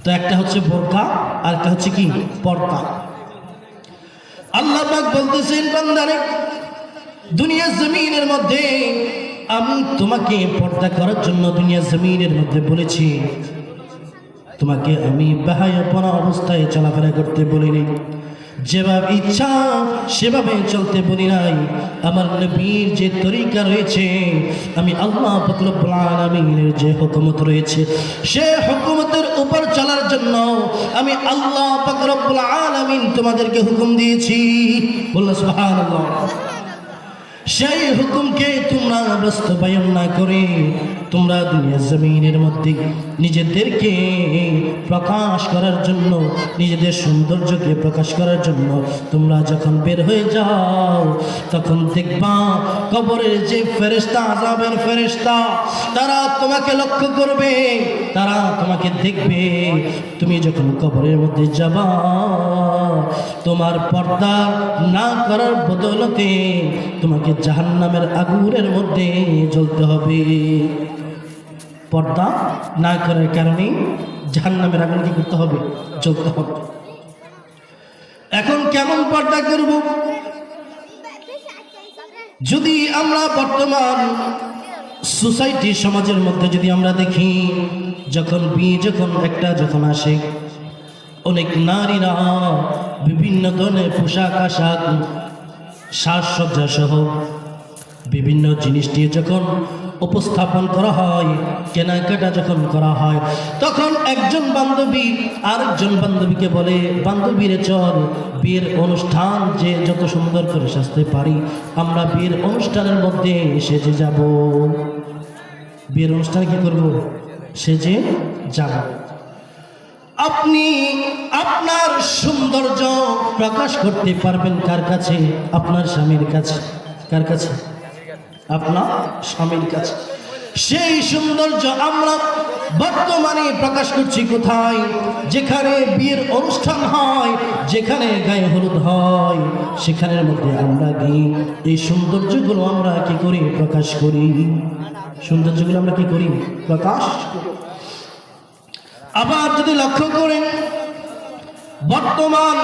তো একটা হচ্ছে বোরকা আর একটা হচ্ছে কি পর্দা। আল্লাহ পাক বলতেছেন, বান্দারে দুনিয়া জমিনের মধ্যে আমি তোমাকে পর্দা করার জন্য দুনিয়া জমিনের মধ্যে বলেছি। তোমাকে আমি বেহায়াপনা অবস্থায় চলাফেরা করতে বলিনি, যেভাবে ইচ্ছা সেভাবে চলতে বলি নাই। আমার নবীর যে তরিকা রয়েছে, আমি আল্লাহ পাক রব্বুল আলামিনের যে হুকুমত রয়েছে, সে হুকুমতের উপর চলার জন্য আমি আল্লাহ পাক রব্বুল আলামিন তোমাদেরকে হুকুম দিয়েছি। বলুন সুবহানাল্লাহ। সেই হুকুমকে তোমরা বাস্তবায়ন না করে তোমরা দুনিয়া জমিনের মধ্যে নিজেদেরকে প্রকাশ করার জন্য, নিজেদের সৌন্দর্যকে প্রকাশ করার জন্য তোমরা যখন বের হয়ে যাও, তখন দেখবা কবরের যে ফেরেশতা, আযাবের ফেরেশতা, তারা তোমাকে লক্ষ্য করবে, তারা তোমাকে দেখবে। তুমি যখন কবরের মধ্যে যাবা, তোমার পর্দা না করার বদলতে তোমাকে জাহান্নামের আগুনের মধ্যে জ্বলতে হবে। পর্দা না করার কারণে জাহান্নামের আগুন কি করতে হবে? জ্বলতে হবে। এখন কেমন পর্দা করব? যদি আমরা বর্তমান সোসাইটি, সমাজের মধ্যে যদি আমরা দেখি, যখন বিয়ে যখন আসে, অনেক নারীরা বিভিন্ন ধরনের পোশাক আশাক, সাজসজ্জা সহ বিভিন্ন জিনিস দিয়ে যখন উপস্থাপন করা হয়, কেনাকাটা যখন করা হয়, তখন একজন বান্ধবী আরেকজন বান্ধবীকে বলে, বান্ধবীরে চল বিয়ের অনুষ্ঠান যে যত সুন্দর করে সাজতে পারি আমরা বিয়ের অনুষ্ঠানের মধ্যে সেজে যাব। বিয়ের অনুষ্ঠানে কি করব? সেজে যাব। আপনি আপনার সৌন্দর্য প্রকাশ করতে পারবেন কার কাছে? আপনার স্বামীর কাছে। কার কাছে? আপনার স্বামীর কাছে। সেই সৌন্দর্য আমরা বর্তমানে প্রকাশ করছি কোথায়? যেখানে বিয়ের অনুষ্ঠান হয়, যেখানে গায়ে হলুদ হয়, সেখানের মধ্যে আমরা গিয়ে এই সৌন্দর্যগুলো আমরা কি করি? প্রকাশ করি। সৌন্দর্যগুলো আমরা কি করি? প্রকাশ করি। আবার যদি লক্ষ্য করেন, বর্তমান